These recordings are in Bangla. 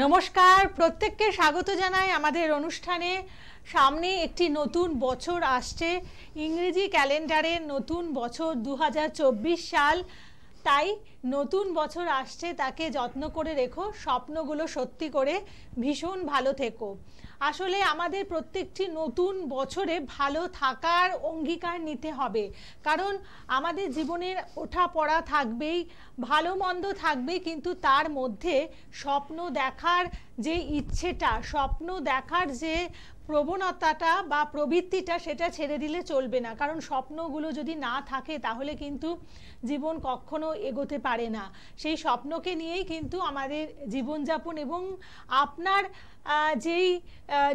নমস্কার, প্রত্যেককে স্বাগত জানাই আমাদের অনুষ্ঠানে। সামনে একটি নতুন বছর আসছে, ইংরেজি ক্যালেন্ডারের নতুন বছর 2024 সাল। তাই নতুন বছর আসছে, তাকে যত্ন করে রেখো, স্বপ্নগুলো সত্যি করে ভীষণ ভালো থেকো। আসলে আমাদের প্রত্যেকটি নতুন বছরে ভালো থাকার অঙ্গীকার নিতে হবে, কারণ আমাদের জীবনের ওঠা পড়া থাকবেই, ভালো মন্দ থাকবেই, কিন্তু তার মধ্যে স্বপ্ন দেখার যে ইচ্ছেটা, স্বপ্ন দেখার যে প্রবণতাটা বা প্রবৃত্তিটা, সেটা ছেড়ে দিলে চলবে না। কারণ স্বপ্নগুলো যদি না থাকে তাহলে কিন্তু জীবন কখনো এগোতে পারে না। সেই স্বপ্নকে নিয়েই কিন্তু আমাদের জীবনযাপন, এবং আপনার যেই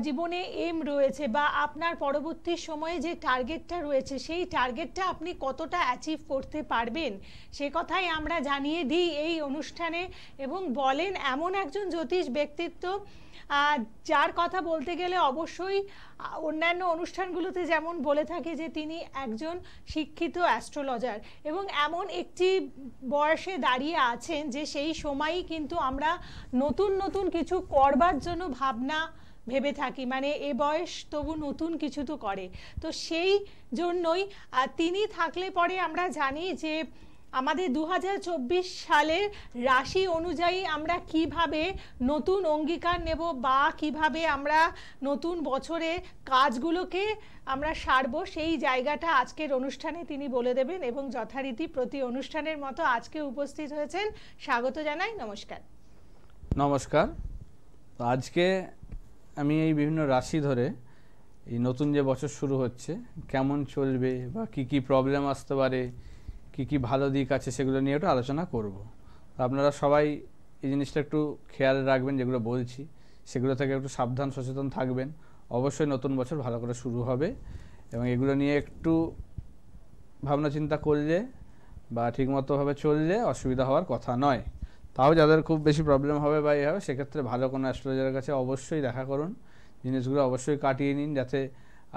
জীবনে এম রয়েছে বা আপনার পরবর্তী সময়ে যে টার্গেটটা রয়েছে, সেই টার্গেটটা আপনি কতটা অ্যাচিভ করতে পারবেন সে কথাই আমরা জানিয়ে দিই এই অনুষ্ঠানে। এবং বলেন এমন একজন জ্যোতিষ ব্যক্তিত্ব, যার কথা বলতে গেলে অবশ্যই অন্যান্য অনুষ্ঠানগুলোতে যেমন বলে থাকে যে তিনি একজন শিক্ষিত অ্যাস্ট্রোলজার, এবং এমন একটি বয়সে দাঁড়িয়ে আছেন যে সেই সময়ই কিন্তু আমরা নতুন নতুন কিছু করবার জন্য ভাবনা ভেবে থাকি, মানে এ বয়স তবু নতুন কিছু তো করে। তো সেই জন্যই তিনি থাকলে পরে আমরা জানি যে আমাদের 2024 সালের রাশি অনুযায়ী আমরা কিভাবে নতুন অঙ্গীকার নেব বা কিভাবে আমরা নতুন বছরে কাজগুলোকে আমরা সারবো, সেই জায়গাটা আজকের অনুষ্ঠানে তিনি বলে দেবেন। এবং যথারীতি প্রতি অনুষ্ঠানের মতো আজকে উপস্থিত হয়েছেন, স্বাগত জানাই। নমস্কার। নমস্কার। তো আজকে আমি এই বিভিন্ন রাশি ধরে এই নতুন যে বছর শুরু হচ্ছে কেমন চলবে বা কি কি প্রবলেম আসতে পারে, কি কি ভালো দিক আছে, সেগুলো নিয়ে একটু আলোচনা করব। আপনারা সবাই এই জিনিসটা একটু খেয়াল রাখবেন, যেগুলো বলছি সেগুলো থেকে একটু সাবধান সচেতন থাকবেন। অবশ্যই নতুন বছর ভালো করে শুরু হবে, এবং এগুলো নিয়ে একটু ভাবনা চিন্তা করলে বা ঠিকমতোভাবে চললে অসুবিধা হওয়ার কথা নয়। তাও যাদের খুব বেশি প্রবলেম হবে বা এই হবে, সেক্ষেত্রে ভালো কোনো অ্যাস্ট্রোলজারের কাছে অবশ্যই দেখা করুন, জিনিসগুলো অবশ্যই কাটিয়ে নিন, যাতে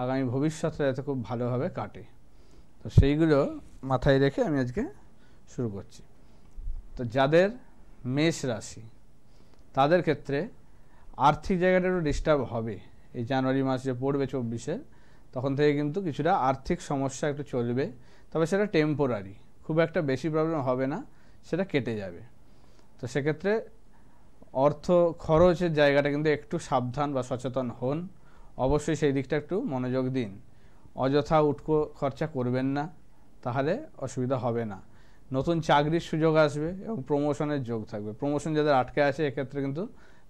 আগামী ভবিষ্যতে যাতে খুব ভালোভাবে কাটে। তো সেইগুলো মাথায় রেখে আমি আজকে শুরু করছি। তো যাদের মেষ রাশি, তাদের ক্ষেত্রে আর্থিক জায়গাটা একটু ডিস্টার্ব হবে। এই জানুয়ারি মাস যে পড়বে 24-এর, তখন থেকে কিন্তু কিছুটা আর্থিক সমস্যা একটু চলবে, তবে সেটা টেম্পোরারি, খুব একটা বেশি প্রবলেম হবে না, সেটা কেটে যাবে। তো সেক্ষেত্রে অর্থ খরচের জায়গাটা কিন্তু একটু সাবধান বা সচেতন হন, অবশ্যই সেই দিকটা একটু মনোযোগ দিন। অযথা উটকো খরচা করবেন না, তাহলে অসুবিধা হবে না। নতুন চাকরির সুযোগ আসবে এবং প্রমোশনের যোগ থাকবে। প্রমোশন যাদের আটকে আছে, এক্ষেত্রে কিন্তু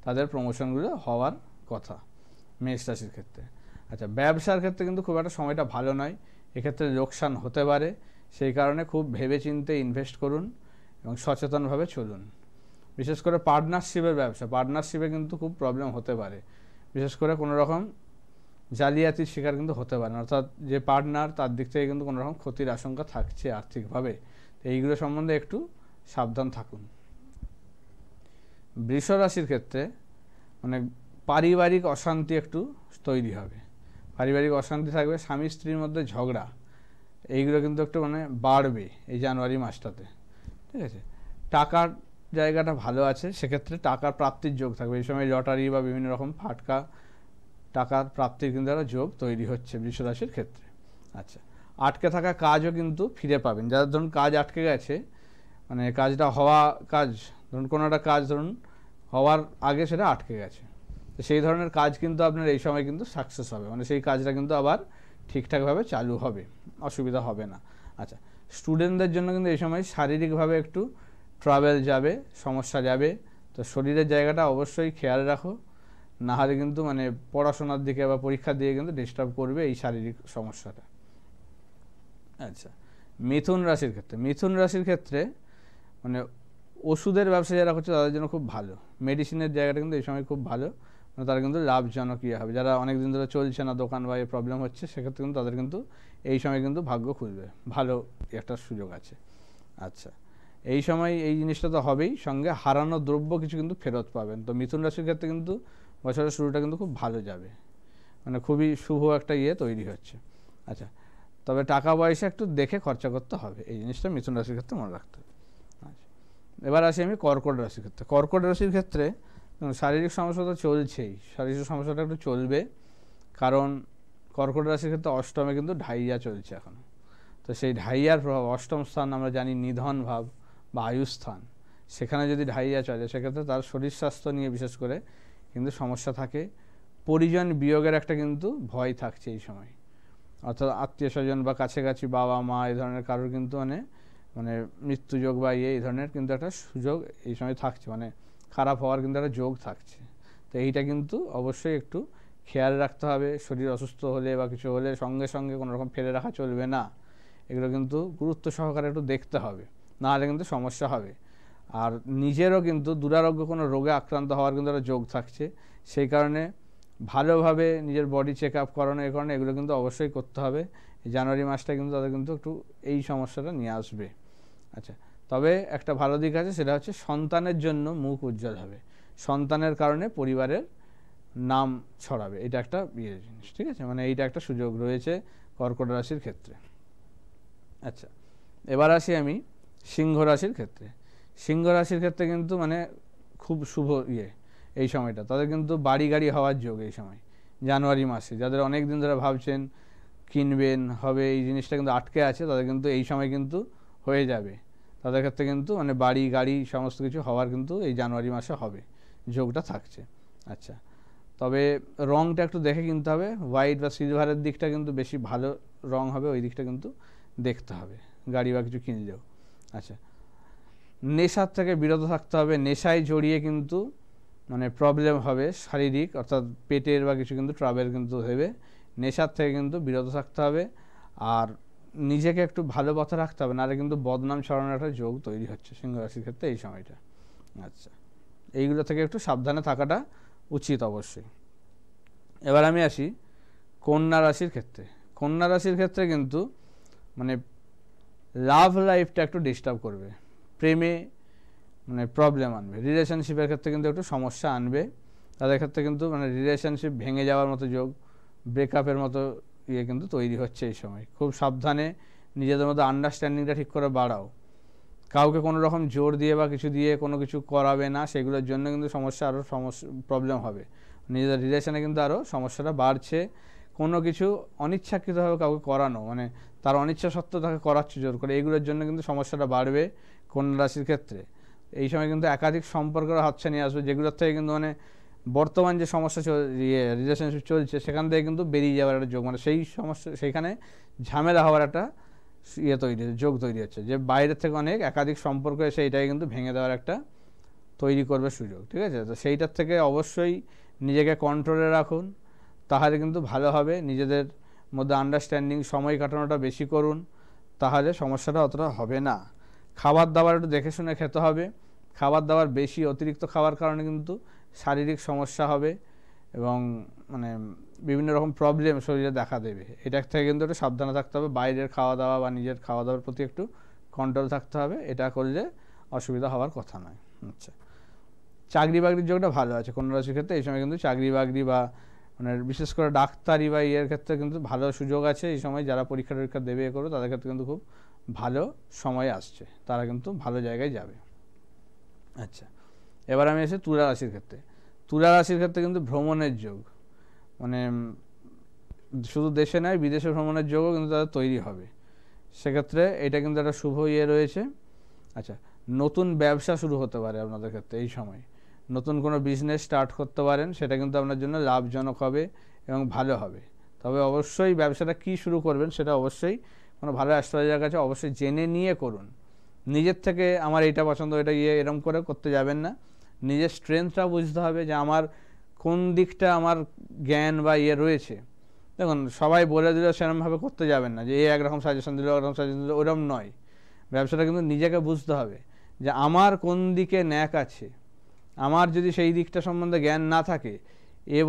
তাদের প্রমোশনগুলো হওয়ার কথা মেষ রাশির ক্ষেত্রে। আচ্ছা, ব্যবসার ক্ষেত্রে কিন্তু খুব একটা সময়টা ভালো নয়, এক্ষেত্রে লোকসান হতে পারে, সেই কারণে খুব ভেবেচিন্তে ইনভেস্ট করুন এবং সচেতনভাবে চলুন। বিশেষ করে পার্টনারশিপের ব্যবসা, পার্টনারশিপে কিন্তু খুব প্রবলেম হতে পারে, বিশেষ করে কোনো রকম জালিয়াতির শিকার কিন্তু হতে পারে, অর্থাৎ যে পার্টনার তার দিক থেকে কিন্তু কোনো রকম ক্ষতির আশঙ্কা থাকছে আর্থিকভাবে। তো এইগুলো সম্বন্ধে একটু সাবধান থাকুন। বৃষ রাশির ক্ষেত্রে মানে পারিবারিক অশান্তি একটু তৈরি হবে, পারিবারিক অশান্তি থাকবে, স্বামী স্ত্রীর মধ্যে ঝগড়া, এইগুলো কিন্তু একটু মানে বাড়বে এই জানুয়ারি মাসটাতে। ঠিক আছে, টাকার জায়গাটা ভালো আছে, সেক্ষেত্রে টাকার প্রাপ্তির যোগ থাকবে। এই সময় লটারি বা বিভিন্ন রকম ফাটকা টাকার প্রাপ্তির কিন্তু একটা যোগ তৈরি হচ্ছে বৃষ রাশির ক্ষেত্রে। আচ্ছা, আটকে থাকা কাজও কিন্তু ফিরে পাবেন। যাদের ধরুন কাজ আটকে গেছে, মানে কাজটা হওয়া কাজ, ধরুন কোনো একটা কাজ ধরুন হওয়ার আগে সেটা আটকে গেছে, তো সেই ধরনের কাজ কিন্তু আপনার এই সময় কিন্তু সাকসেস হবে, মানে সেই কাজটা কিন্তু আবার ঠিকঠাকভাবে চালু হবে, অসুবিধা হবে না। আচ্ছা, স্টুডেন্টদের জন্য কিন্তু এই সময় শারীরিকভাবে একটু ট্রাভেল যাবে, সমস্যা যাবে। তো শরীরের জায়গাটা অবশ্যই খেয়াল রাখো, না হলে কিন্তু মানে পড়াশোনার দিকে বা পরীক্ষার দিকে কিন্তু ডিস্টার্ব করবে এই শারীরিক সমস্যাটা। আচ্ছা, মিথুন রাশির ক্ষেত্রে, মিথুন রাশির ক্ষেত্রে মানে ওষুধের ব্যবসা যারা করছে তাদের জন্য খুব ভালো, মেডিসিনের জায়গাটা কিন্তু এই সময় খুব ভালো, মানে তারা কিন্তু লাভজনক ইয়ে হবে। যারা অনেক দিন ধরে চলছে না দোকান বা এই প্রবলেম হচ্ছে, সেক্ষেত্রে কিন্তু তাদের কিন্তু এই সময় কিন্তু ভাগ্য খুলবে, ভালো একটা সুযোগ আছে। আচ্ছা, এই সময় এই জিনিসটা তো হবেই, সঙ্গে হারানো দ্রব্য কিছু কিন্তু ফেরত পাবেন। তো মিথুন রাশির ক্ষেত্রে কিন্তু বছরের শুরুটা কিন্তু খুব ভালো যাবে, মানে খুবই শুভ একটা ইয়ে তৈরি হচ্ছে। আচ্ছা, তবে টাকা পয়সা একটু দেখে খরচা করতে হবে, এই জিনিসটা মিথুন রাশির ক্ষেত্রে মনে রাখতে হবে। আচ্ছা, এবার আসি আমি কর্কট রাশির ক্ষেত্রে। কর্কট রাশির ক্ষেত্রে শারীরিক সমস্যা তো চলছেই, শারীরিক সমস্যাটা একটু চলবে, কারণ কর্কট রাশির ক্ষেত্রে অষ্টমে কিন্তু ঢাইয়া চলছে এখন। তো সেই ঢাইয়ার প্রভাব, অষ্টম স্থান আমরা জানি নিধন ভাব বা আয়ুস্থান, সেখানে যদি ঢাইয়া চলে সেক্ষেত্রে তার শরীর স্বাস্থ্য নিয়ে বিশেষ করে কিন্তু সমস্যা থাকে। পরিজন বিয়োগের একটা কিন্তু ভয় থাকছে এই সময়, অর্থাৎ আত্মীয় স্বজন বা কাছাকাছি বাবা মা এই ধরনের কারোর কিন্তু মানে মৃত্যুযোগ বা এই ধরনের কিন্তু একটা সুযোগ এই সময় থাকছে, মানে খারাপ হওয়ার কিন্তু একটা যোগ থাকছে। তো এইটা কিন্তু অবশ্যই একটু খেয়াল রাখতে হবে। শরীর অসুস্থ হলে বা কিছু হলে সঙ্গে সঙ্গে কোনো রকম ফেলে রাখা চলবে না, এগুলো কিন্তু গুরুত্ব সহকারে একটু দেখতে হবে, নাহলে কিন্তু সমস্যা হবে। আর নিজেরও কিন্তু দুরারোগ্য কোনো রোগে আক্রান্ত হওয়ার কিন্তু একটা যোগ থাকছে, সেই কারণে ভালোভাবে নিজের বডি চেক আপ করানো এ কারণে এগুলো কিন্তু অবশ্যই করতে হবে। এই জানুয়ারি মাসটা কিন্তু তাদের কিন্তু একটু এই সমস্যাটা নিয়ে আসবে। আচ্ছা, তবে একটা ভালো দিক আছে, সেটা হচ্ছে সন্তানের জন্য মুখ উজ্জ্বল হবে, সন্তানের কারণে পরিবারের নাম ছড়াবে, এটা একটা জিনিস, ঠিক আছে, মানে এইটা একটা সুযোগ রয়েছে কর্কট রাশির ক্ষেত্রে। আচ্ছা, এবার আসি আমি সিংহ রাশির ক্ষেত্রে। সিংহ রাশির ক্ষেত্রে কিন্তু মানে খুব শুভ এই সময়টা, তাদের কিন্তু বাড়ি গাড়ি হওয়ার যোগ এই সময় জানুয়ারি মাসে। যাদের অনেক দিন ধরে ভাবছেন কিনবেন হবে, এই জিনিসটা কিন্তু আটকে আছে, তাদের কিন্তু এই সময় কিন্তু হয়ে যাবে। তাদের ক্ষেত্রে কিন্তু মানে বাড়ি গাড়ি সমস্ত কিছু হওয়ার কিন্তু এই জানুয়ারি মাসে হবে, যোগটা থাকছে। আচ্ছা, তবে রংটা একটু দেখে কিনতে হবে, হোয়াইট বা সিলভারের দিকটা কিন্তু বেশি ভালো রং হবে, ওই দিকটা কিন্তু দেখতে হবে গাড়ি বা কিছু কিনলেও। আচ্ছা, নেশার থেকে বিরত থাকতে হবে, নেশায় জড়িয়ে কিন্তু মানে প্রবলেম হবে শারীরিক, অর্থাৎ পেটের বা কিছু কিন্তু ট্রাবেল কিন্তু হবে, নেশার থেকে কিন্তু বিরত থাকতে হবে। আর নিজেকে একটু ভালো পথে রাখতে হবে, নাহলে কিন্তু বদনাম ছড়ানোর একটা যোগ তৈরি হচ্ছে সিংহ রাশির ক্ষেত্রে এই সময়টা। আচ্ছা, এইগুলো থেকে একটু সাবধানে থাকাটা উচিত অবশ্যই। এবার আমি আসি কন্যা রাশির ক্ষেত্রে। কন্যা রাশির ক্ষেত্রে কিন্তু মানে লাভ লাইফটা একটু ডিস্টার্ব করবে, প্রেমে মানে প্রবলেম আনবে, রিলেশনশিপের ক্ষেত্রে কিন্তু একটু সমস্যা আনবে। তাদের ক্ষেত্রে কিন্তু মানে রিলেশনশিপ ভেঙে যাওয়ার মতো যোগ, ব্রেকআপের মতো কিন্তু তৈরি হচ্ছে এই সময়। খুব সাবধানে নিজেদের মধ্যে আন্ডারস্ট্যান্ডিংটা ঠিক করে বাড়াও, কাউকে কোনো রকম জোর দিয়ে বা কিছু দিয়ে কোনো কিছু করাবে না, সেগুলোর জন্য কিন্তু সমস্যা আরও প্রবলেম হবে, নিজেদের রিলেশনে কিন্তু আরও সমস্যাটা বাড়ছে। কোনো কিছু অনিচ্ছাকৃতভাবে কাউকে করানো, মানে তার অনিচ্ছা সত্ত্বেও তাকে করাচ্ছে জোর করে, এগুলোর জন্য কিন্তু সমস্যাটা বাড়বে কন্যা রাশির ক্ষেত্রে। এই সময় কিন্তু একাধিক সম্পর্কের হাতছানি আসবে, যেগুলোর থেকে কিন্তু মানে বর্তমান যে সমস্যা রিলেশনশিপ চলছে সেখান থেকে কিন্তু বেরিয়ে যাওয়ার একটা যোগ, মানে সেই সমস্যা সেইখানে ঝামেলা হওয়ার একটা যোগ তৈরি হচ্ছে, যে বাইরের থেকে অনেক একাধিক সম্পর্ক এসে এটাই কিন্তু ভেঙে দেওয়ার একটা তৈরি করবে সুযোগ, ঠিক আছে। তো সেইটার থেকে অবশ্যই নিজেকে কন্ট্রোলে রাখুন, তাহলে কিন্তু ভালো হবে। নিজেদের মধ্যে আন্ডারস্ট্যান্ডিং, সময় কাটানোটা বেশি করুন, তাহলে সমস্যাটা অতটা হবে না। খাবার দাবার একটু দেখে শুনে খেতে হবে, খাবার দাবার বেশি অতিরিক্ত খাওয়ার কারণে কিন্তু শারীরিক সমস্যা হবে এবং মানে বিভিন্ন রকম প্রবলেম শরীরে দেখা দেবে, এটার থেকে কিন্তু একটু সাবধানে থাকতে হবে। বাইরের খাওয়া দাওয়া বা নিজের খাওয়া দাওয়ার প্রতি একটু কন্ট্রোল থাকতে হবে, এটা করলে অসুবিধা হওয়ার কথা নয়। আচ্ছা, চাকরি বাকরির যোগটা ভালো আছে কন্যা রাশির ক্ষেত্রে এই সময়, কিন্তু চাকরি বাকরি বা মানে বিশেষ করে ডাক্তারি বা ইয়ের ক্ষেত্রে কিন্তু ভালো সুযোগ আছে এই সময়। যারা পরীক্ষা টরীক্ষা দেবে করো তাদের ক্ষেত্রে কিন্তু খুব ভালো সময় আসছে, তারা কিন্তু ভালো জায়গায় যাবে। আচ্ছা, এবার আমি এসে তুলা রাশির ক্ষেত্রে। তুলা রাশির ক্ষেত্রে কিন্তু ভ্রমণের যোগ, মানে শুধু দেশে নয় বিদেশে ভ্রমণের যোগও কিন্তু তাদের তৈরি হবে, সেক্ষেত্রে এটা কিন্তু একটা শুভ রয়েছে। আচ্ছা, নতুন ব্যবসা শুরু হতে পারে আপনাদের ক্ষেত্রে এই সময়, নতুন কোনো বিজনেস স্টার্ট করতে পারেন, সেটা কিন্তু আপনার জন্য লাভজনক হবে এবং ভালো হবে। তবে অবশ্যই ব্যবসাটা কি শুরু করবেন সেটা অবশ্যই কোনো ভালো অ্যাস্ট্রোলজারের কাছে অবশ্যই জেনে নিয়ে করুন। নিজের থেকে আমার এইটা পছন্দ, এটা এরম করে করতে যাবেন না। নিজের স্ট্রেংথটা বুঝতে হবে যে আমার কোন দিকটা আমার জ্ঞান বা রয়েছে। দেখুন, সবাই বলে দিলে সেরকমভাবে করতে যাবেন না, যে একরকম সাজেশন দিল একরকম সাজেশন দিল, ওরকম নয়। ব্যবসাটা কিন্তু নিজেকে বুঝতে হবে যে আমার কোন দিকে ন্যাক আছে। আমার যদি সেই দিকটা সম্বন্ধে জ্ঞান না থাকে,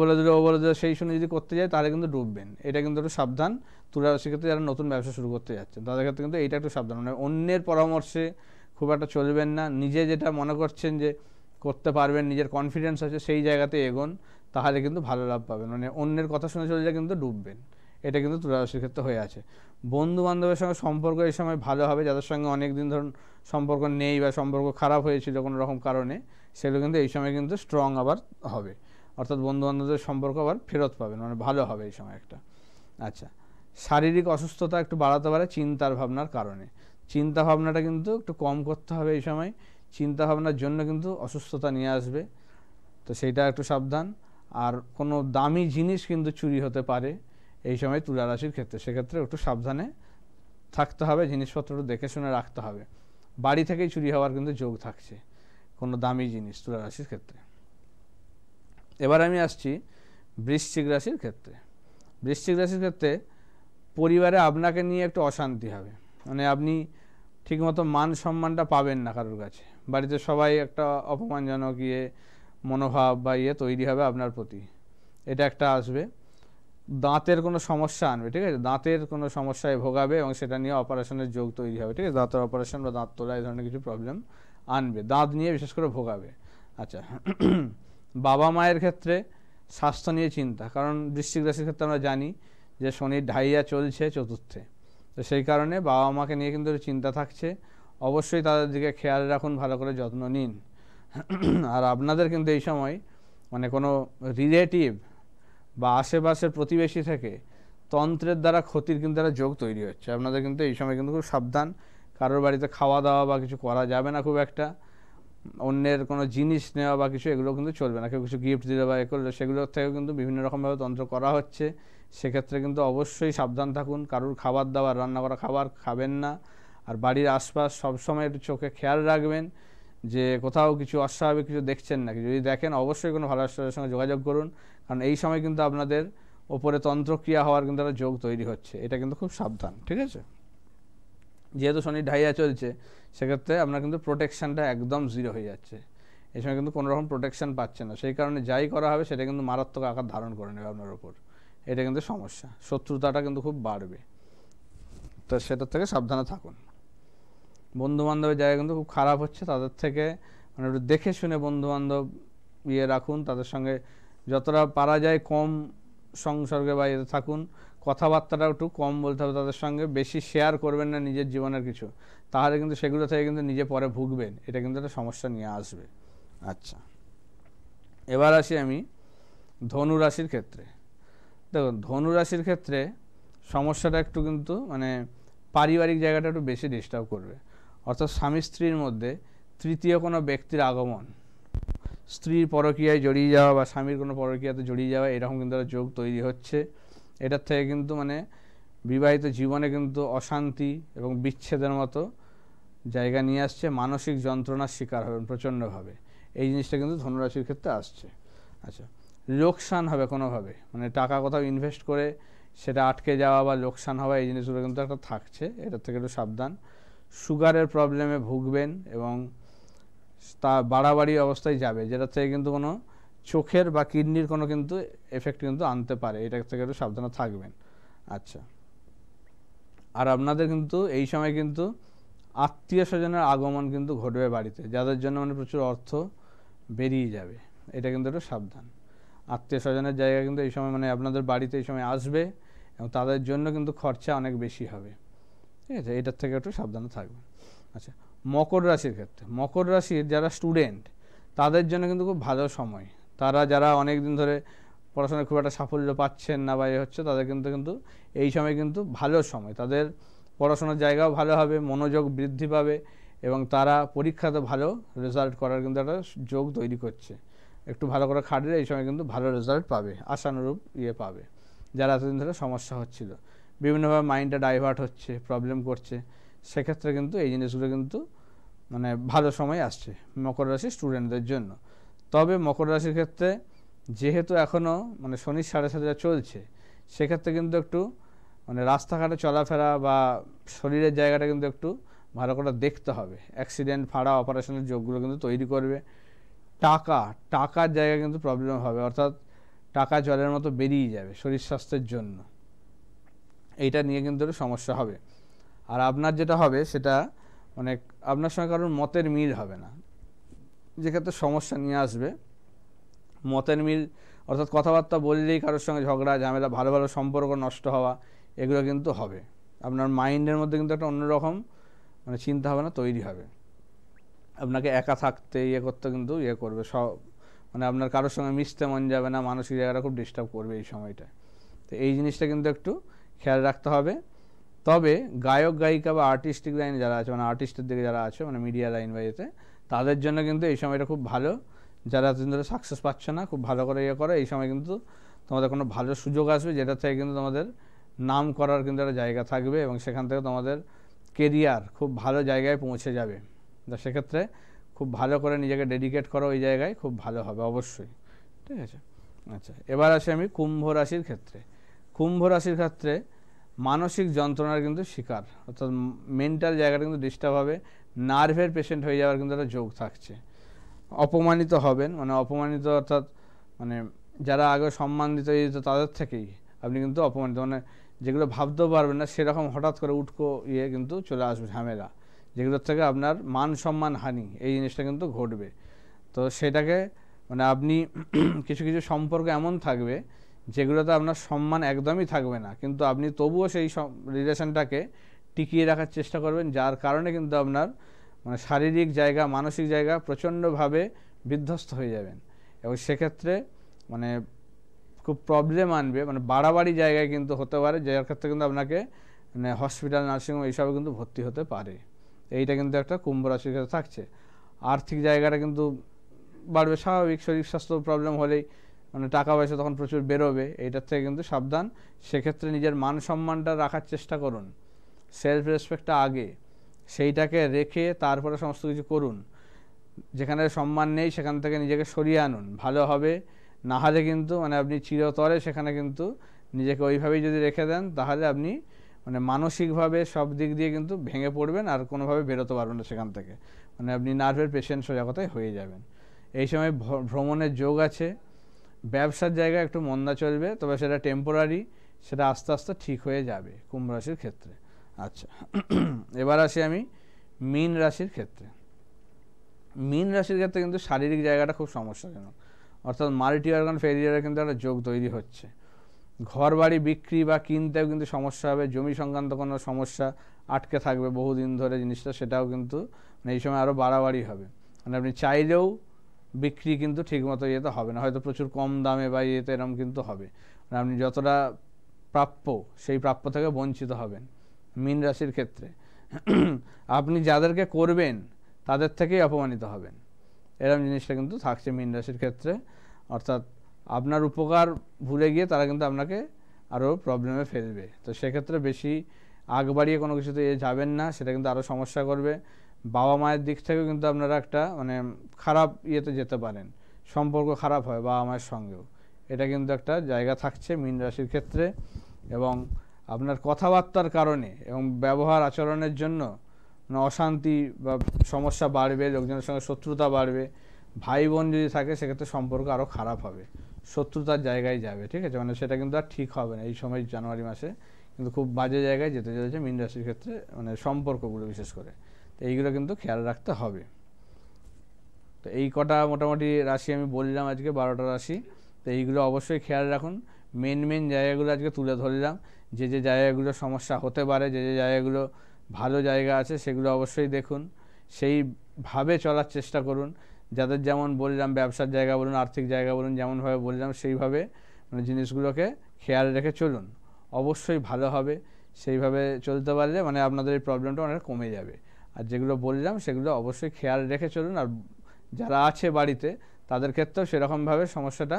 বলে দিল ও বলে দিল, সেই শুনে যদি করতে যায় তাহলে কিন্তু ডুববেন। এটা কিন্তু একটু সাবধান। তুলা রাশির ক্ষেত্রে যারা নতুন ব্যবসা শুরু করতে যাচ্ছেন তাদের ক্ষেত্রে কিন্তু এইটা একটু সাবধান, মানে অন্যের পরামর্শে খুব একটা চলবেন না। নিজে যেটা মনে করছেন যে করতে পারবেন, নিজের কনফিডেন্স আছে, সেই জায়গাতে এগোন, তাহলে কিন্তু ভালো লাভ পাবেন। মানে অন্যের কথা শুনে চললে কিন্তু ডুববেন, এটা কিন্তু তুলা রাশির ক্ষেত্রে হয়ে আছে। বন্ধু বান্ধবের সঙ্গে সম্পর্ক এই সময় ভালো হবে, যাদের সঙ্গে অনেক দিন ধরুন সম্পর্ক নেই বা সম্পর্ক খারাপ হয়েছিল কোনো রকম কারণে, সেগুলো কিন্তু এই সময় কিন্তু স্ট্রং আবার হবে, অর্থাৎ বন্ধু বান্ধবদের সম্পর্ক আবার ফেরত পাবেন, মানে ভালো হবে এই সময় একটা। আচ্ছা, শারীরিক অসুস্থতা একটু বাড়াতে পারে চিন্তার ভাবনার কারণে, চিন্তা ভাবনাটা কিন্তু একটু কম করতে হবে এই সময়, চিন্তা ভাবনার জন্য কিন্তু অসুস্থতা নিয়ে আসবে, তো সেইটা একটু সাবধান। আর কোনো দামি জিনিস কিন্তু চুরি হতে পারে এই সময় তুলা রাশির ক্ষেত্রে, সেক্ষেত্রে একটু সাবধানে থাকতে হবে, জিনিসপত্র দেখে শুনে রাখতে হবে। বাড়ি থেকেই চুরি হওয়ার কিন্তু যোগ থাকছে কোনো দামি জিনিস তুলা রাশির ক্ষেত্রে। এবার আমি আসছি বৃশ্চিক রাশির ক্ষেত্রে। বৃশ্চিক রাশির ক্ষেত্রে পরিবারে আপনাকে নিয়ে একটু অশান্তি হবে, মানে আপনি ঠিকমতো মান সম্মানটা পাবেন না কারোর কাছে, বাড়িতে সবাই একটা অপমানজনক মনোভাব বা তৈরি হবে আপনার প্রতি, এটা একটা আসবে। দাঁতের কোনো সমস্যা আনবে, ঠিক আছে, দাঁতের কোনো সমস্যায় ভোগাবে এবং সেটা নিয়ে অপারেশনের যোগ তৈরি হবে, ঠিক আছে, দাঁতের অপারেশন বা দাঁত তোলা এই ধরনের কিছু প্রবলেম আনবে, দাঁত নিয়ে বিশেষ করে ভোগাবে। আচ্ছা, বাবা মায়ের ক্ষেত্রে স্বাস্থ্য নিয়ে চিন্তা, কারণ বৃশ্চিক রাশির ক্ষেত্রে আমরা জানি যে শনির ঢাইয়া চলছে চতুর্থে, তো সেই কারণে বাবা মাকে নিয়ে কিন্তু চিন্তা থাকছে, অবশ্যই তাদের দিকে খেয়াল রাখুন, ভালো করে যত্ন নিন। আর আপনাদের কিন্তু এই সময় মানে কোনো রিলেটিভ বা আশেপাশের প্রতিবেশী থেকে তন্ত্রের দ্বারা ক্ষতির কিন্তু একটা যোগ তৈরি হচ্ছে, আপনাদের কিন্তু এই সময় কিন্তু খুব সাবধান, কারোর বাড়িতে খাওয়া দাওয়া বা কিছু করা যাবে না খুব একটা, অন্যের কোনো জিনিস নেওয়া বা কিছু এগুলো কিন্তু চলবে না, কেউ কিছু গিফট দিলে বা করলে সেগুলোর থেকেও কিন্তু বিভিন্ন রকমভাবে তন্ত্র করা হচ্ছে, সেক্ষেত্রে কিন্তু অবশ্যই সাবধান থাকুন, কারোর খাবার দাবার রান্না করা খাবার খাবেন না। আর বাড়ির আশপাশ সবসময় একটু চোখে খেয়াল রাখবেন যে কোথাও কিছু অস্বাভাবিক কিছু দেখছেন নাকি, যদি দেখেন অবশ্যই কোনো ভালো আশ্রয়ের সঙ্গে যোগাযোগ করুন, কারণ এই সময় কিন্তু আপনাদের ওপরে তন্ত্রক্রিয়া হওয়ার কিন্তু একটা যোগ তৈরি হচ্ছে, এটা কিন্তু খুব সাবধান, ঠিক আছে। যেহেতু শনি ঢাইয়া চলছে সেক্ষেত্রে আপনার কিন্তু প্রোটেকশানটা একদম জিরো হয়ে যাচ্ছে, এই সময় কিন্তু কোনো রকম প্রোটেকশান পাচ্ছে না, সেই কারণে যাই করা হবে সেটা কিন্তু মারাত্মক আকার ধারণ করে নেবে আপনার ওপর, এটা কিন্তু সমস্যা, শত্রুতাটা কিন্তু খুব বাড়বে, তো সেটার থেকে সাবধানে থাকুন। বন্ধুবান্ধবের জায়গা কিন্তু খুব খারাপ হচ্ছে, তাদের থেকে মানে একটু দেখে শুনে বন্ধুবান্ধব রাখুন, তাদের সঙ্গে যতটা পারা যায় কম সংসর্গে বা থাকুন, কথাবার্তাটা একটু কম বলতে হবে তাদের সঙ্গে, বেশি শেয়ার করবেন না নিজের জীবনের কিছু, তাহলে কিন্তু সেগুলো থেকে কিন্তু নিজে পরে ভুগবেন, এটা কিন্তু একটা সমস্যা নিয়ে আসবে। আচ্ছা, এবার আসি আমি ধনু রাশির ক্ষেত্রে। দেখুন, ধনু রাশির ক্ষেত্রে সমস্যাটা একটু কিন্তু মানে পারিবারিক জায়গাটা একটু বেশি ডিস্টার্ব করবে, অর্থাৎ স্বামী স্ত্রীর মধ্যে তৃতীয় কোনো ব্যক্তির আগমন, স্ত্রীর পরকীয়ায় জড়িয়ে যাওয়া বা স্বামীর কোনো পরকীয়াতে জড়িয়ে যাওয়া, এরকম কিন্তু একটা যোগ তৈরি হচ্ছে, এটার থেকে কিন্তু মানে বিবাহিত জীবনে কিন্তু অশান্তি এবং বিচ্ছেদের মতো জায়গা নিয়ে আসছে, মানসিক যন্ত্রণার শিকার হবেন প্রচণ্ডভাবে, এই জিনিসটা কিন্তু ধনুরাশির ক্ষেত্রে আসছে। আচ্ছা, লোকসান হবে কোনোভাবে, মানে টাকা কোথাও ইনভেস্ট করে সেটা আটকে যাওয়া বা লোকসান হওয়া, এই জিনিসগুলো কিন্তু একটা থাকছে, এটার থেকে একটু সাবধান। সুগারের প্রবলেমে ভুগবেন এবং তা বাড়াবাড়ি অবস্থায় যাবে, যেটার থেকে কিন্তু কোনো চোখের বা কিডনির কোনো কিন্তু এফেক্ট কিন্তু আনতে পারে, এটা থেকে একটু সাবধানে থাকবেন। আচ্ছা, আর আপনাদের কিন্তু এই সময় কিন্তু আত্মীয় স্বজনের আগমন কিন্তু ঘটবে বাড়িতে, যাদের জন্য মানে প্রচুর অর্থ বেরিয়ে যাবে, এটা কিন্তু একটু সাবধান। আত্মীয় স্বজনের জায়গা কিন্তু এই সময় মানে আপনাদের বাড়িতে এই সময় আসবে এবং তাদের জন্য কিন্তু খরচা অনেক বেশি হবে, ঠিক আছে, এটার থেকে একটু সাবধানে থাকবেন। আচ্ছা, মকর রাশির ক্ষেত্রে, মকর রাশির যারা স্টুডেন্ট তাদের জন্য কিন্তু খুব ভালো সময়, তারা যারা অনেক দিন ধরে পড়াশোনায় খুব একটা সাফল্য পাচ্ছেন না বা হচ্ছে, তাদের কিন্তু এই সময় কিন্তু ভালো সময়, তাদের পড়াশোনার জায়গাও ভালো হবে, মনোযোগ বৃদ্ধি পাবে এবং তারা পরীক্ষাতে ভালো রেজাল্ট করার কিন্তু একটা যোগ তৈরি করছে, একটু ভালো করে খাটলে এই সময় কিন্তু ভালো রেজাল্ট পাবে, আশানুরূপ পাবে। যারা এতদিন ধরে সমস্যা হচ্ছিল, বিভিন্নভাবে মাইন্ডটা ডাইভার্ট হচ্ছে, প্রবলেম করছে, সেক্ষেত্রে কিন্তু এই জিনিসগুলো কিন্তু মানে ভালো সময় আসছে মকর রাশির স্টুডেন্টদের জন্য। তবে মকর রাশির ক্ষেত্রে যেহেতু এখনও মানে শনির 7.5 চলছে, সেক্ষেত্রে কিন্তু একটু মানে রাস্তাঘাটে চলাফেরা বা শরীরের জায়গাটা কিন্তু একটু ভালো করে দেখতে হবে, অ্যাক্সিডেন্ট ফাড়া অপারেশনের যোগগুলো কিন্তু তৈরি করবে। টাকার জায়গা কিন্তু প্রবলেম হবে, অর্থাৎ টাকা জলের মতো বেরিয়ে যাবে শরীর স্বাস্থ্যের জন্য, এইটা নিয়ে কিন্তু একটু সমস্যা হবে। আর আপনার যেটা হবে সেটা মানে আপনার সঙ্গে কারোর মতের মিল হবে না, যেক্ষেত্রে সমস্যা নিয়ে আসবে। মতের মিল অর্থাৎ কথাবার্তা বললেই কারোর সঙ্গে ঝগড়া ঝামেলা, ভালো ভালো সম্পর্ক নষ্ট হওয়া, এগুলো কিন্তু হবে। আপনার মাইন্ডের মধ্যে কিন্তু একটা অন্যরকম মানে চিন্তা ভাবনা তৈরি হবে, আপনাকে একা থাকতে করতে কিন্তু করবে সব, মানে আপনার কারোর সঙ্গে মিশতে মন যাবে না, মানসিক জায়গাটা খুব ডিস্টার্ব করবে এই সময়টা। তো এই জিনিসটা কিন্তু একটু খেয়াল রাখতে হবে। তবে গায়ক গায়িকা বা আর্টিস্টিক লাইন যারা আছে, মানে আর্টিস্টের দিকে যারা আছে, মানে মিডিয়া লাইন বা এতে, তাদের জন্য কিন্তু এই সময়টা খুব ভালো। যারা এতদিন ধরে সাকসেস পাচ্ছে না, খুব ভালো করে করে, এই সময় কিন্তু তোমাদের কোনো ভালো সুযোগ আসবে, যেটা থেকে কিন্তু তোমাদের নাম করার কিন্তু একটা জায়গা থাকবে এবং সেখান থেকে তোমাদের কেরিয়ার খুব ভালো জায়গায় পৌঁছে যাবে। তো সেক্ষেত্রে খুব ভালো করে নিজেকে ডেডিকেট করো ওই জায়গায়, খুব ভালো হবে অবশ্যই, ঠিক আছে। আচ্ছা, এবার আসি আমি কুম্ভ রাশির ক্ষেত্রে। কুম্ভ রাশির ক্ষেত্রে মানসিক যন্ত্রণার কিন্তু শিকার, অর্থাৎ মেন্টাল জায়গাটা কিন্তু ডিস্টার্ব হবে, নার্ভের পেশেন্ট হয়ে যাওয়ার কিন্তু একটা যোগ থাকছে। অপমানিত হবেন, মানে অপমানিত অর্থাৎ মানে যারা আগে সম্মান দিতে যেত তাদের থেকেই আপনি কিন্তু অপমানিত, মানে যেগুলো ভাবতেও পারবেন না সেরকম হঠাৎ করে উটকো কিন্তু চলে আসবে ঝামেলা, যেগুলোর থেকে আপনার মান সম্মান হানি, এই জিনিসটা কিন্তু ঘটবে। তো সেটাকে মানে আপনি কিছু কিছু সম্পর্ক এমন থাকবে যেগুলোতে আপনার সম্মান একদমই থাকবে না, কিন্তু আপনি তবুও সেই রিলেশনটাকে টিকিয়ে রাখার চেষ্টা করবেন, যার কারণে কিন্তু আপনার মানে শারীরিক জায়গা মানসিক জায়গা প্রচণ্ডভাবে বিধ্বস্ত হয়ে যাবেন এবং সেক্ষেত্রে মানে খুব প্রবলেম আনবে, মানে বাড়াবাড়ি জায়গায় কিন্তু হতে পারে, যার ক্ষেত্রে কিন্তু আপনাকে মানে হসপিটাল নার্সিংহোম এইসবে কিন্তু ভর্তি হতে পারে। এইটা কিন্তু একটা কুম্ভ রাশির ক্ষেত্রে থাকছে। আর্থিক জায়গাটা কিন্তু বাড়বে, স্বাভাবিক, শরীর স্বাস্থ্য প্রবলেম হলেই মানে টাকা পয়সা তখন প্রচুর বেরোবে, এইটার থেকে কিন্তু সাবধান। সেক্ষেত্রে নিজের মান সম্মানটা রাখার চেষ্টা করুন, সেলফ রেসপেক্টটা আগে, সেইটাকে রেখে তারপরে সমস্ত কিছু করুন। যেখানে সম্মান নেই সেখান থেকে নিজেকে সরিয়ে আনুন, ভালো হবে। না হলে কিন্তু মানে আপনি চিরতরে সেখানে কিন্তু নিজেকে ওইভাবেই যদি রেখে দেন, তাহলে আপনি মানে মানসিকভাবে সব দিক দিয়ে কিন্তু ভেঙে পড়বেন আর কোনোভাবে বেরোতে পারবেন না সেখান থেকে, মানে আপনি নার্ভের পেশেন্ট সোজা কথায় হয়ে যাবেন। এই সময় ভ্রমণের যোগ আছে। ব্যবসার জায়গায় একটু মন্দা চলবে, তবে সেটা টেম্পোরারি, সেটা আস্তে আস্তে ঠিক হয়ে যাবে কুম্ভ রাশির ক্ষেত্রে। আচ্ছা, এবার আসি আমি মীন রাশির ক্ষেত্রে। মীন রাশির ক্ষেত্রে কিন্তু শারীরিক জায়গাটা খুব সমস্যাজনক, অর্থাৎ মাল্টি অর্গান ফেলিয়ারের কিন্তু একটা যোগ তৈরি হচ্ছে। ঘর বাড়ি বিক্রি বা কিনতেও কিন্তু সমস্যা হবে, জমি সংক্রান্ত কোনো সমস্যা আটকে থাকবে বহুদিন ধরে জিনিসটা, সেটাও কিন্তু মানে এই সময় আরও বাড়াবাড়ি হবে। মানে আপনি চাইলেও বিক্রি কিন্তু ঠিকমতো ইয়েতে হবে না, হয়তো প্রচুর কম দামে বা ইয়েতে এরকম কিন্তু হবে, মানে আপনি যতটা প্রাপ্য সেই প্রাপ্য থেকে বঞ্চিত হবেন মীন রাশির ক্ষেত্রে। আপনি যাদেরকে করবেন তাদের থেকেই অপমানিত হবেন, এরকম জিনিসটা কিন্তু থাকছে মীন রাশির ক্ষেত্রে। অর্থাৎ আপনার উপকার ভুলে গিয়ে তারা কিন্তু আপনাকে আরও প্রবলেমে ফেলবে। তো সেক্ষেত্রে বেশি আগ বাড়িয়ে কোনো কিছুতে যাবেন না, সেটা কিন্তু আরও সমস্যা করবে। বাবা মায়ের দিক থেকেও কিন্তু আপনারা একটা মানে খারাপ ইয়েতে যেতে পারেন, সম্পর্ক খারাপ হয় বাবা মায়ের সঙ্গেও, এটা কিন্তু একটা জায়গা থাকছে মীন রাশির ক্ষেত্রে। এবং আপনার কথাবার্তার কারণে এবং ব্যবহার আচরণের জন্য মানে অশান্তি বা সমস্যা বাড়বে, লোকজনের সঙ্গে শত্রুতা বাড়বে। ভাই বোন যদি থাকে সেক্ষেত্রে সম্পর্ক আরও খারাপ হবে, শত্রুতার জায়গায় যাবে, ঠিক আছে, মানে সেটা কিন্তু আর ঠিক হবে না। এই সময় জানুয়ারি মাসে কিন্তু খুব বাজে জায়গায় যেতে চলেছে মীন রাশির ক্ষেত্রে, মানে সম্পর্কগুলো বিশেষ করে। তো এইগুলো কিন্তু খেয়াল রাখতে হবে। তো এই কটা মোটামুটি রাশি আমি বললাম আজকে, 12টা রাশি। তো এইগুলো অবশ্যই খেয়াল রাখুন। মেন জায়গাগুলো আজকে তুলে ধরলাম, যে জায়গাগুলো সমস্যা হতে পারে, যে জায়গাগুলো ভালো জায়গা আছে সেগুলো অবশ্যই দেখুন, সেইভাবে চলার চেষ্টা করুন। যাদের যেমন বললাম ব্যবসার জায়গা বলুন, আর্থিক জায়গা বলুন, যেমনভাবে বললাম সেইভাবে মানে জিনিসগুলোকে খেয়াল রেখে চলুন, অবশ্যই ভালো হবে। সেইভাবে চলতে পারলে মানে আপনাদের এই প্রবলেমটা অনেক কমে যাবে। আর যেগুলো বললাম সেগুলো অবশ্যই খেয়াল রেখে চলুন। আর যারা আছে বাড়িতে তাদের ক্ষেত্রেও সেরকমভাবে সমস্যাটা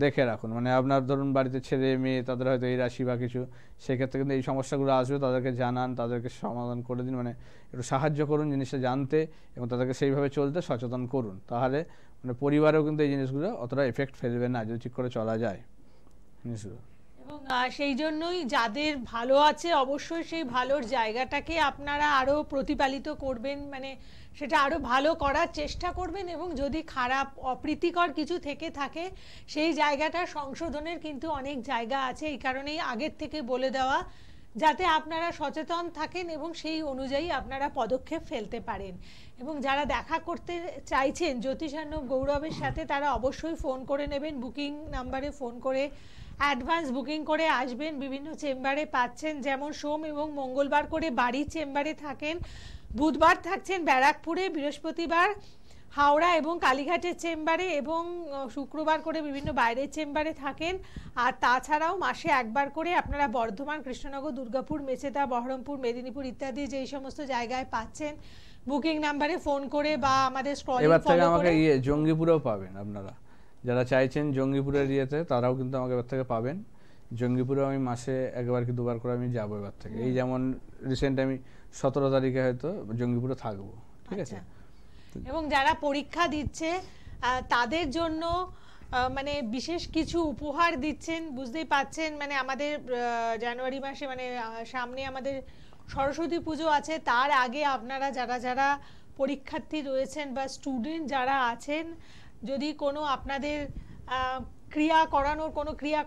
দেখে রাখুন, মানে আপনার ধরুন বাড়িতে ছেলে মেয়ে তাদের হয়তো এই রাশি বা কিছু, সেক্ষেত্রে কিন্তু এই সমস্যাগুলো আসবে, তাদেরকে জানান, তাদেরকে সমাধান করে দিন, মানে একটু সাহায্য করুন জিনিসটা জানতে এবং তাদেরকে সেইভাবে চলতে সচেতন করুন। তাহলে মানে পরিবারেও কিন্তু এই জিনিসগুলো অতটা এফেক্ট ফেলবে না, যদি ঠিক করে চলা যায় জিনিসগুলো। এবং সেই জন্যই যাদের ভালো আছে অবশ্যই সেই ভালোর জায়গাটাকে আপনারা আরও প্রতিপালিত করবেন, মানে সেটা আরও ভালো করার চেষ্টা করবেন। এবং যদি খারাপ অপ্রীতিকর কিছু থেকে থাকে সেই জায়গাটা সংশোধনের কিন্তু অনেক জায়গা আছে। এই কারণেই আগের থেকে বলে দেওয়া যাতে আপনারা সচেতন থাকেন এবং সেই অনুযায়ী আপনারা পদক্ষেপ ফেলতে পারেন। এবং যারা দেখা করতে চাইছেন জ্যোতিষার্ণব গৌরবের সাথে, তারা অবশ্যই ফোন করে নেবেন, বুকিং নাম্বারে ফোন করে অ্যাডভান্স বুকিং করে আসবেন। বিভিন্ন চেম্বারে পাচ্ছেন, যেমন সোম এবং মঙ্গলবার করে বাড়ির চেম্বারে থাকেন, বুধবার থাকছেন ব্যারাকপুরে, বৃহস্পতিবার হাওড়া এবং কালীঘাটের চেম্বারে, এবং শুক্রবার করে বিভিন্ন বাইরের চেম্বারে থাকেন। আর তাছাড়াও মাসে একবার করে আপনারা বর্ধমান, কৃষ্ণনগর, দুর্গাপুর, মেচেদা, বহরমপুর, মেদিনীপুর ইত্যাদি যেই সমস্ত জায়গায় পাচ্ছেন, বুকিং নাম্বারে ফোন করে বা আমাদের স্ক্রলিং ফলো করে। আমাকে জঙ্গিপুরেও পাবেন আপনারা, যারা চাইছেন জঙ্গিপুরের ইয়েতে তারাও কিন্তু আমাকে এবার থেকে পাবেন। জঙ্গিপুরেও আমি মাসে একবার কি দুবার করে আমি যাবো এবার থেকে। এই যেমন রিসেন্ট আমি 17 তারিখে হয়তো জঙ্গিপুরে থাকবো, ঠিক আছে। এবং যারা পরীক্ষা দিচ্ছে তাদের জন্য মানে বিশেষ কিছু উপহার দিচ্ছেন, বুঝতেই পাচ্ছেন। মানে আমাদের জানুয়ারি মাসে মানে সামনে আমাদের সরস্বতী পুজো আছে, তার আগে আপনারা যারা যারা পরীক্ষার্থী রয়েছেন বা স্টুডেন্ট যারা আছেন, যদি কোনো আপনাদের ক্রিয়া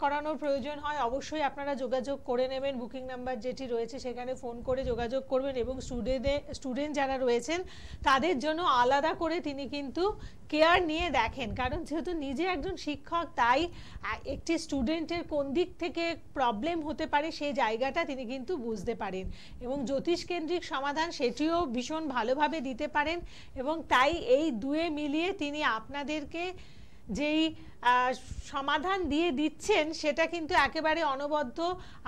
করানোর প্রয়োজন হয়, অবশ্যই আপনারা যোগাযোগ করে নেবেন। বুকিং নাম্বার যেটি রয়েছে সেখানে ফোন করে যোগাযোগ করবেন। এবং স্টুডেন্ট যারা রয়েছেন তাদের জন্য আলাদা করে তিনি কিন্তু কেয়ার নিয়ে দেখেন, কারণ যেহেতু নিজে একজন শিক্ষক, তাই একটি স্টুডেন্টের কোন দিক থেকে প্রবলেম হতে পারে সেই জায়গাটা তিনি কিন্তু বুঝতে পারেন, এবং জ্যোতিষ কেন্দ্রিক সমাধান সেটিও ভীষণ ভালোভাবে দিতে পারেন। এবং তাই এই দুয়ে মিলিয়ে তিনি আপনাদেরকে যেই সমাধান দিয়ে দিচ্ছেন সেটা কিন্তু একেবারে অনবদ্য,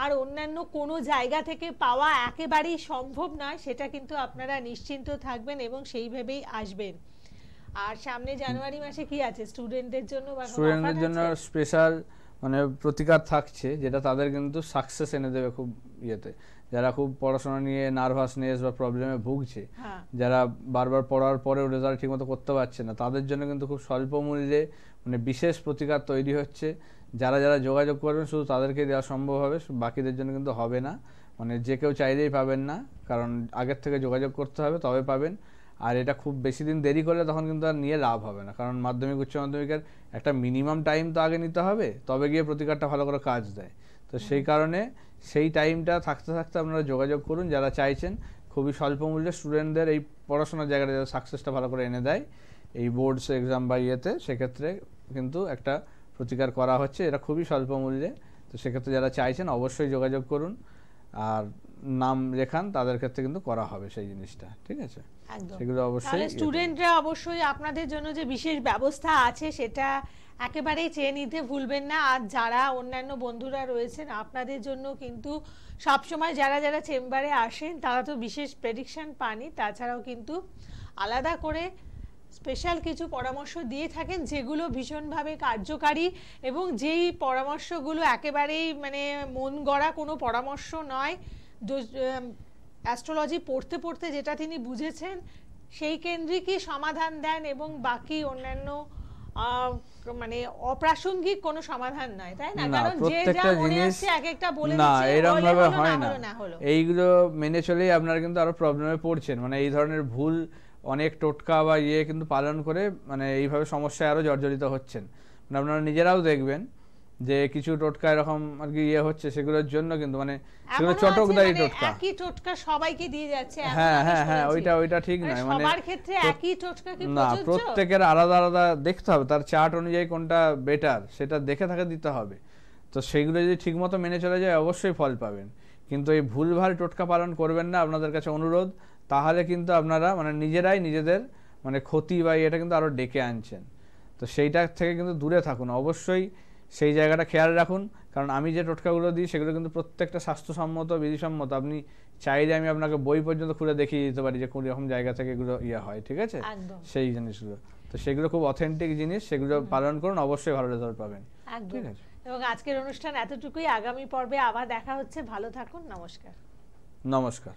আর অন্যান্য কোনো জায়গা থেকে পাওয়া একেবারেই সম্ভব নয়, সেটা কিন্তু আপনারা নিশ্চিন্ত থাকবেন এবং সেইভাবেই আসবেন। আর সামনে জানুয়ারি মাসে কি আছে স্টুডেন্টদের জন্য? স্টুডেন্টদের জন্য স্পেশাল মানে প্রতিকার থাকছে, যেটা তাদের কিন্তু সাকসেস এনে দেবে খুব ইয়েতে। যারা খুব পড়াশোনা নিয়ে নার্ভাসনেস বা প্রবলেমে ভুগছে, যারা বারবার পড়ার পরেও রেজাল্ট ঠিকমতো করতে পারছে না, তাদের জন্য কিন্তু খুব স্বল্প মূল্যে মানে বিশেষ প্রতিকার তৈরি হচ্ছে। যারা যারা যোগাযোগ করবেন শুধু তাদেরকে দেওয়া সম্ভব হবে, বাকিদের জন্য কিন্তু হবে না। মানে যে কেউ চাইলেই পাবেন না, কারণ আগের থেকে যোগাযোগ করতে হবে তবে পাবেন। আর এটা খুব বেশি দিন দেরি করলে তখন কিন্তু আর নিয়ে লাভ হবে না, কারণ মাধ্যমিক উচ্চ মাধ্যমিকের একটা মিনিমাম টাইম তো আগে নিতে হবে, তবে গিয়ে প্রতিকারটা ভালো করে কাজ দেয়। তো সেই কারণে সেই টাইমটা থাকতে থাকতে আপনারা যোগাযোগ করুন যারা চাইছেন। খুবই স্বল্প মূল্যে স্টুডেন্টদের এই পড়াশোনার জায়গাটা যারা সাকসেসটা ভালো করে এনে দেয় এই বোর্ডস এক্সাম বা ইয়েতে, সেক্ষেত্রে কিন্তু একটা প্রতিকার করা হচ্ছে, এটা খুবই স্বল্প মূল্যে। তো সেক্ষেত্রে যারা চাইছেন অবশ্যই যোগাযোগ করুন, আর নাম লেখান, তাদের ক্ষেত্রে কিন্তু করা হবে সেই জিনিসটা, ঠিক আছে। সেগুলো অবশ্যই স্টুডেন্টরা অবশ্যই আপনাদের জন্য যে বিশেষ ব্যবস্থা আছে সেটা একেবারেই চেয়ে নিতে ভুলবেন না। আর যারা অন্যান্য বন্ধুরা রয়েছেন আপনাদের জন্য কিন্তু সবসময় যারা যারা চেম্বারে আসেন তারা তো বিশেষ প্রেডিকশন পানই, তাছাড়াও কিন্তু আলাদা করে স্পেশাল কিছু পরামর্শ দিয়ে থাকেন যেগুলো ভীষণভাবে কার্যকারী, এবং যেই পরামর্শগুলো একেবারেই মানে মন গড়া কোনো পরামর্শ নয়। অ্যাস্ট্রোলজি পড়তে পড়তে যেটা তিনি বুঝেছেন সেই কেন্দ্রিকই সমাধান দেন, এবং বাকি অন্যান্য মানে অপ্রাসঙ্গিক কোনো সমাধান নয়, তাই না? কারণ যে যা মনে আসছে এক একটা বলে দিচ্ছে, না এরকম ভাবে হয় না। এইগুলো মেনে চলেই আপনারা কিন্তু আরো প্রবলেমে পড়ছেন। মানে এই ধরনের ভুল অনেক টোটকা বা ইয়ে কিন্তু পালন করে মানে এইভাবে সমস্যায় আরো জর্জরিত হচ্ছেন। মানে আপনারা নিজেরাও দেখবেন যে কিছু টোটকা এরকম আর কি ইয়ে হচ্ছে, সেগুলোর জন্য কিন্তু মানে সেগুলো চটকদারি টোটকা, একই টোটকা সবাইকে দিয়ে যাচ্ছে। হ্যাঁ ওইটা ঠিক নয়। মানে সবার ক্ষেত্রে একই টোটকা কি প্রযোজ্য? না, প্রত্যেকের আলাদা আলাদা দেখতে হবে, তার চার্ট অনুযায়ী কোনটা বেটার সেটা দেখে তাকে দিতে হবে। তো সেইগুলো যদি ঠিকমতো মেনে চলে যায় অবশ্যই ফল পাবেন, কিন্তু এই ভুলভাল টোটকা পালন করবেন না, আপনাদের কাছে অনুরোধ। তাহলে কিন্তু আপনারা মানে নিজেরাই নিজেদের মানে ক্ষতি বা এটা কিন্তু আরো ডেকে আনছেন। তো সেইটা থেকে কিন্তু দূরে থাকুন, অবশ্যই সেই জায়গাটা খেয়াল রাখুন। কারণ আমি যে টোটকাগুলো দিই সেগুলো কিন্তু প্রত্যেকটা স্বাস্থ্যসম্মত, বিধিসম্মত। আপনি চাইলে আমি আপনাকে বই পর্যন্ত খুলে দেখিয়ে দিতে পারি যে কোন রকম জায়গা থেকে এগুলো ইয়ে হয়, ঠিক আছে, সেই জিনিসগুলো। তো সেগুলো খুব অথেন্টিক জিনিস, সেগুলো পালন করুন, অবশ্যই ভালো রেজাল্ট পাবেন, ঠিক আছে। এবং আজকের অনুষ্ঠান এতটুকুই, আগামী পর্বে আবার দেখা হচ্ছে। ভালো থাকুন, নমস্কার। নমস্কার।